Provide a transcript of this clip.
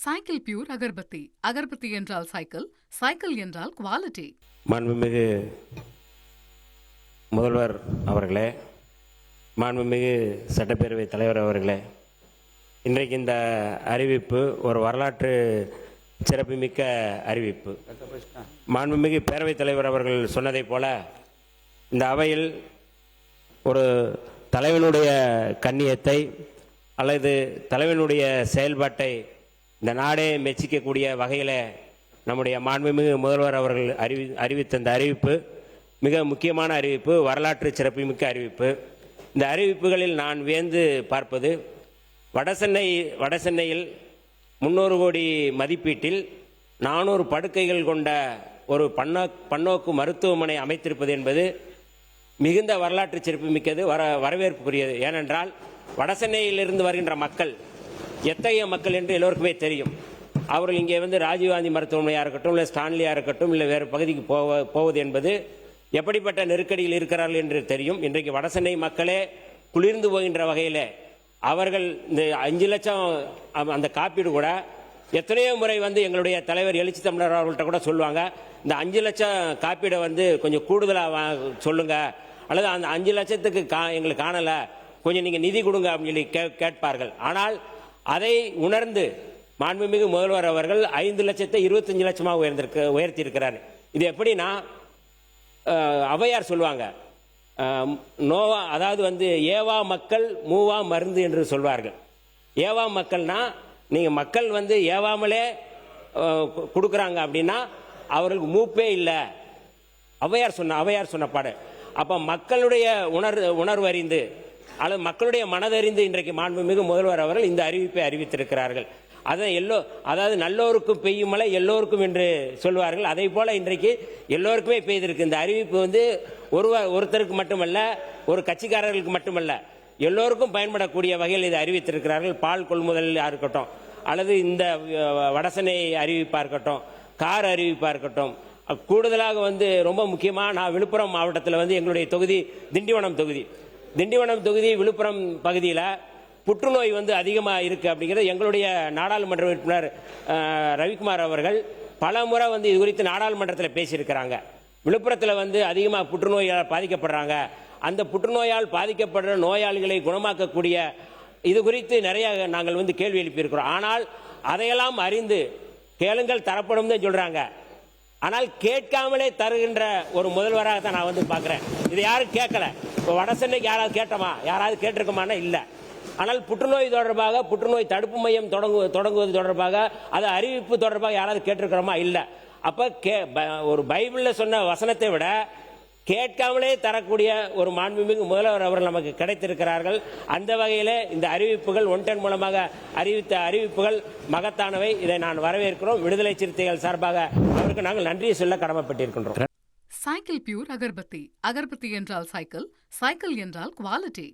Cycle Pure agarbatti. Agarbatti என்றால் Cycle, cycle என்றால் quality. மாண்புமிகு முதல்வர் அவர்களே, மாண்புமிகு சட்டப்பேரவை தலைவர் அவர்களே, இன்றைக்கு இந்த அறிவிப்பு ஒரு வரலாற்று சிறப்புமிக்க அறிவிப்பு. மாண்புமிகு பேரவைத் தலைவர் அவர்கள் சொன்னதைப் போல இந்த அவையில் ஒரு தலைவனுடைய கண்ணியத்தை அல்லது தலைவனுடைய செயல்பாட்டை இந்த நாடே மெச்சிக்கக்கூடிய வகையில் நம்முடைய மாண்புமிகு முதல்வர் அவர்கள் அறிவித்த இந்த அறிவிப்பு மிக முக்கியமான அறிவிப்பு, வரலாற்று சிறப்புமிக்க அறிவிப்பு. இந்த அறிவிப்புகளில் நான் வியந்து பார்ப்பது, வடசென்னையில் 300 கோடி மதிப்பீட்டில் 400 படுக்கைகள் கொண்ட ஒரு பன்னோக்கு மருத்துவமனை அமைத்திருப்பது என்பது மிகுந்த வரலாற்று சிறப்புமிக்கது, வரவேற்புக்குரியது. ஏனென்றால் வடசென்னையிலிருந்து வருகின்ற மக்கள் எத்தகைய மக்கள் என்று எல்லோருக்குமே தெரியும். அவர்கள் இங்கே வந்து ராஜீவ்காந்தி மருத்துவமனையாக இருக்கட்டும், இல்லை ஸ்டான்லியாக இருக்கட்டும், இல்லை வேறு பகுதிக்கு போவது என்பது எப்படிப்பட்ட நெருக்கடியில் இருக்கிறார்கள் என்று தெரியும். இன்றைக்கு வடசென்னை மக்களே குளிர்ந்து போகின்ற வகையில் அவர்கள் இந்த 5 லட்சம் அந்த காப்பீடு கூட எத்தனையோ முறை வந்து எங்களுடைய தலைவர் எழுச்சி தமிழர் அவர்கள்ட்ட கூட சொல்லுவாங்க, இந்த 5 லட்சம் காப்பீடை வந்து கொஞ்சம் கூடுதலாக சொல்லுங்க, அல்லது அந்த 5 லட்சத்துக்கு எங்களுக்கு காணலை, கொஞ்சம் நீங்கள் நிதி கொடுங்க அப்படின்னு சொல்லி கேட்பார்கள். ஆனால் அதை உணர்ந்து மாண்புமிகு முதல்வர் அவர்கள் 5 லட்சத்தை 25 லட்சமாக உயர்த்தி இருக்கிறார். இது எப்படின்னா, ஔவையார் சொல்லுவாங்க, நோவா, அதாவது வந்து ஏவா மக்கள் மூவா மருந்து என்று சொல்வார்கள். ஏவா மக்கள்னா நீங்கள் மக்கள் வந்து ஏவாமலே கொடுக்குறாங்க அப்படின்னா அவர்களுக்கு மூப்பே இல்லை. ஔவையார் சொன்ன பாடு. அப்போ மக்களுடைய உணர்வு அறிந்து அல்லது மக்களுடைய மனதறிந்து இன்றைக்கு மாண்புமிகு முதல்வர் அவர்கள் இந்த அறிவிப்பை அறிவித்திருக்கிறார்கள். அதாவது நல்லோருக்கும் பெய்யும் மழை எல்லோருக்கும் என்று சொல்வார்கள். அதே போல இன்றைக்கு எல்லோருக்குமே பெய்திருக்கு. இந்த அறிவிப்பு வந்து ஒருத்தருக்கு மட்டுமல்ல, ஒரு கட்சிக்காரர்களுக்கு மட்டுமல்ல, எல்லோருக்கும் பயன்படக்கூடிய வகையில் இதை அறிவித்திருக்கிறார்கள். பால் கொள்முதலாக இருக்கட்டும், அல்லது இந்த வடசென்னை அறிவிப்பாக இருக்கட்டும், கார் அறிவிப்பாக இருக்கட்டும், கூடுதலாக வந்து ரொம்ப முக்கியமாக நான் விழுப்புரம் மாவட்டத்தில் வந்து எங்களுடைய தொகுதி திண்டிவனம் தொகுதி விழுப்புரம் பகுதியில் புற்றுநோய் வந்து அதிகமாக இருக்குது அப்படிங்கிறது எங்களுடைய நாடாளுமன்ற உறுப்பினர் ரவிக்குமார் அவர்கள் பல முறை வந்து இது குறித்து நாடாளுமன்றத்தில் பேசியிருக்கிறாங்க. விழுப்புரத்தில் வந்து அதிகமாக புற்றுநோயால் பாதிக்கப்படுறாங்க. அந்த புற்றுநோயால் பாதிக்கப்படுற நோயாளிகளை குணமாக்கக்கூடிய இது குறித்து நிறைய நாங்கள் வந்து கேள்வி எழுப்பியிருக்கிறோம். ஆனால் அதையெல்லாம் அறிந்து கேளுங்கள் தரப்படும் தான் சொல்கிறாங்க. ஆனால் கேட்காமலே தருகின்ற ஒரு முதல்வராக தான் நான் வந்து பார்க்குறேன். இதை யாரும் கேட்கல. இப்போ வடசென்னைக்கு யாராவது கேட்டோமா? யாராவது கேட்டிருக்கோமானா இல்லை. ஆனால் புற்றுநோய் தொடர்பாக, புற்றுநோய் தடுப்பு மையம் தொடங்குவது தொடர்பாக, அது அறிவிப்பு தொடர்பாக யாராவது கேட்டிருக்கிறோமா? இல்லை. அப்போ ஒரு பைபிளில் சொன்ன வசனத்தை விட கேட்காமலே தரக்கூடிய ஒரு மாண்புமிகு முதல்வர் அவர்கள் நமக்கு கிடைத்திருக்கிறார்கள். அந்த வகையில் இந்த அறிவிப்புகள் ஒன்டன் மூலமாக அறிவித்த அறிவிப்புகள் மகத்தானவை. இதை நான் வரவேற்கிறோம். விடுதலை சிறுத்தைகள் சார்பாக அவருக்கு நாங்கள் நன்றியை சொல்ல கடமைப்பட்டிருக்கின்றோம். Cycle Pure agarbatti. அகர்பத்தி என்றால் சைக்கிள், சைக்கிள் என்றால் குவாலிட்டி.